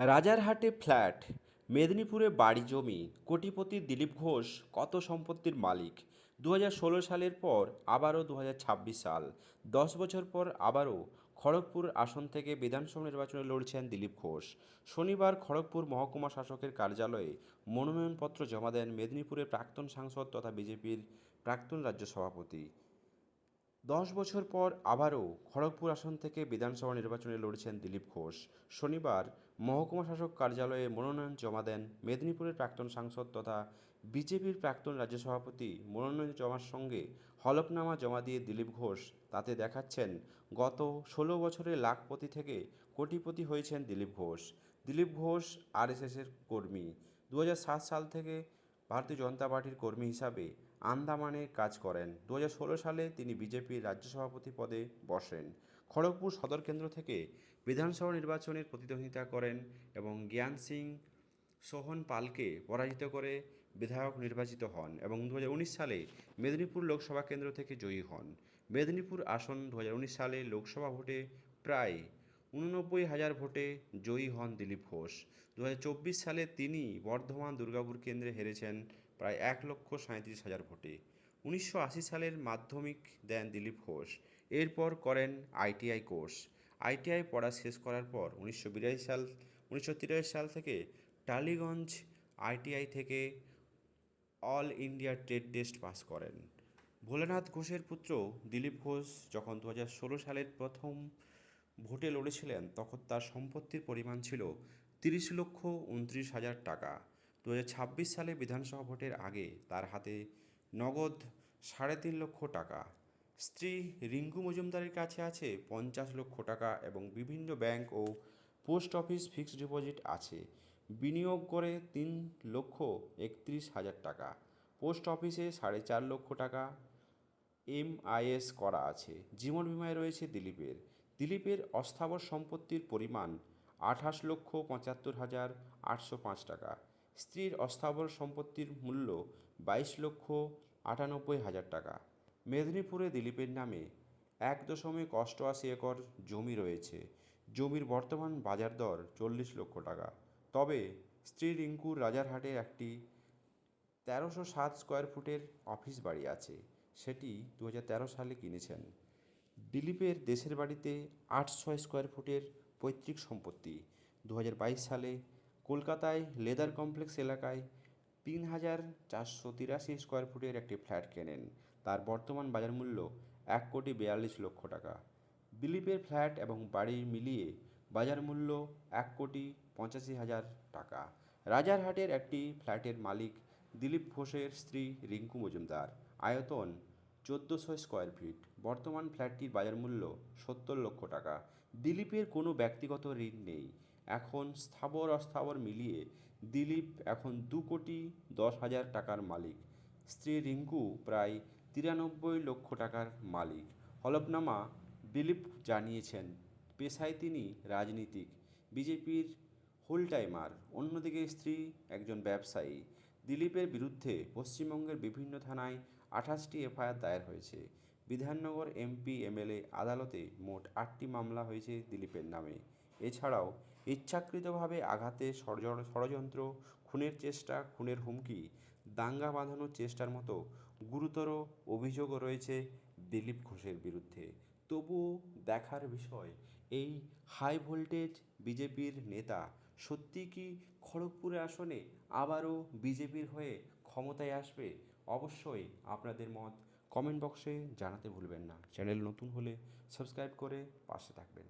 রাজারহাটে flat, মেদিনীপুরে বাড়ি জমি, কোটিপতি দিলীপ ঘোষ কত সম্পত্তির মালিক? 2016 সালের পর আবারও 2026 সাল, 10 বছর পর আবারও খড়গপুর আসন থেকে বিধানসভা নির্বাচনে লড়ছেন দিলীপ ঘোষ। শনিবার খড়গপুর মহকুমা শাসকের কার্যালয়ে মনোনয়নপত্র জমা দেন মেদিনীপুরের প্রাক্তন সাংসদ তথা বিজেপির প্রাক্তন রাজ্য সভাপতি। 10 বছর পর আবারও খড়গপুর আসন থেকে বিধানসভা নির্বাচনে লড়ছেন দিলীপ ঘোষ। শনিবার মহকুমা শাসক কার্যালয়ে মনোনয়ন জমা দেন মেদিনীপুরের প্রাক্তন সাংসদ তথা বিজেপির প্রাক্তন রাজ্য সভাপতি। মনোনয়ন জমার সঙ্গে হলফনামা জমা দিয়ে দিলীপ ঘোষ তাতে দেখাচ্ছেন গত 16 বছরে লাখপতি থেকে কোটিপতি হয়েছেন দিলীপ ঘোষ। দিলীপ ঘোষ আরএসএসের কর্মী। 2007 সাল থেকে ভারতীয় জনতা পার্টির কর্মী হিসাবে আন্দামানে কাজ করেন। 2016 সালে তিনি বিজেপির রাজ্য সভাপতি পদে বসেন। খড়গপুর সদর কেন্দ্র থেকে বিধানসভা নির্বাচনের প্রতিদ্বন্দ্বিতা করেন এবং জ্ঞান সিং সোহন পালকে পরাজিত করে বিধায়ক নির্বাচিত হন এবং 2019 সালে মেদিনীপুর লোকসভা কেন্দ্র থেকে জয়ী হন। মেদিনীপুর আসন 2019 সালে লোকসভা ভোটে প্রায় 89,000 ভোটে জয়ী হন দিলীপ ঘোষ। 2024 সালে তিনি বর্ধমান দুর্গাপুর কেন্দ্রে হেরেছেন প্রায় 1,37,000 ভোটে। 1980 সালের মাধ্যমিক দেন দিলীপ ঘোষ। এরপর করেন আইটিআই কোর্স। আইটিআই পড়া শেষ করার পর 1983 সাল থেকে টালিগঞ্জ আইটিআই থেকে all India trade test pass করেন। ভোলানাথ ঘোষের পুত্র দিলীপ ঘোষ যখন 2016 সালের প্রথম ভোটে লড়েছিলেন তখন তার সম্পত্তির পরিমাণ ছিল 30,29,000 টাকা। 2026 সালে বিধানসভা ভোটের আগে তার হাতে নগদ 3.5 লক্ষ টাকা। স্ত্রী রিঙ্কু মজুমদারের কাছে আছে 50 লক্ষ টাকা এবং বিভিন্ন ব্যাংক ও পোস্ট অফিস ফিক্সড ডিপোজিট আছে। বিনিয়োগ করে 3,31,000 টাকা। পোস্ট অফিসে 4.5 লক্ষ টাকা এমআইএস করা আছে। জীবন বিমায় রয়েছে দিলীপের অস্থাবর সম্পত্তির পরিমাণ 28,75,805 টাকা। স্ত্রীর অস্থাবর সম্পত্তির মূল্য 22,98,000 টাকা। মেদিনীপুরে দিলীপের নামে 1.88 একর জমি রয়েছে। জমির বর্তমান বাজার দর 40 লক্ষ টাকা। তবে স্ত্রী রিঙ্কুর রাজারহাটে একটি 1307 স্কোয়ার ফুটের অফিস বাড়ি আছে, সেটি 2013 সালে কিনেছেন। দিলীপের দেশের বাড়িতে 800 স্কোয়ার ফুটের পৈতৃক সম্পত্তি। 2022 সালে কলকাতায় লেদার কমপ্লেক্স এলাকায় 3,483 স্কোয়ার ফুটের একটি ফ্ল্যাট কেনেন। তার বর্তমান বাজার মূল্য 1,42,00,000 টাকা। দিলীপের ফ্ল্যাট এবং বাড়ি মিলিয়ে বাজার মূল্য 1,85,000 টাকা। রাজারহাটের একটি ফ্ল্যাটের মালিক দিলীপ ঘোষের স্ত্রী রিঙ্কু মজুমদার। আয়তন 1400 স্কোয়ার ফিট। বর্তমান ফ্ল্যাটটির বাজার মূল্য 70 লক্ষ টাকা। দিলীপের কোনো ব্যক্তিগত ঋণ নেই। এখন স্থাবর অস্থাবর মিলিয়ে দিলীপ এখন 2,10,00,000 টাকার মালিক। স্ত্রী রিঙ্কু প্রায় 93 লক্ষ টাকার মালিক। হলফনামা দিলীপ জানিয়েছেন পেশায় তিনি রাজনীতিক, বিজেপির ফুল টাইমার। অন্যদিকে স্ত্রী একজন ব্যবসায়ী। দিলীপের বিরুদ্ধে পশ্চিমবঙ্গের বিভিন্ন থানায় 28টি এফআইআর দায়ের হয়েছে। বিধাননগর এমপি এমএলএ আদালতে মোট 8টি মামলা হয়েছে দিলীপের নামে। এছাড়াও ইচ্ছাকৃতভাবে আঘাতে ষড়যন্ত্র, খুনের চেষ্টা, খুনের হুমকি, দাঙ্গা বাঁধানোর চেষ্টার মতো গুরুতর অভিযোগও রয়েছে দিলীপ ঘোষের বিরুদ্ধে। তবুও দেখার বিষয়, এই হাই ভোল্টেজ বিজেপির নেতা সত্যি কি খড়গপুরের আসনে আবারও বিজেপির হয়ে ক্ষমতায় আসবে? অবশ্যই আপনাদের মত কমেন্ট বক্সে জানাতে ভুলবেন না। চ্যানেল নতুন হলে সাবস্ক্রাইব করে পাশে থাকবেন।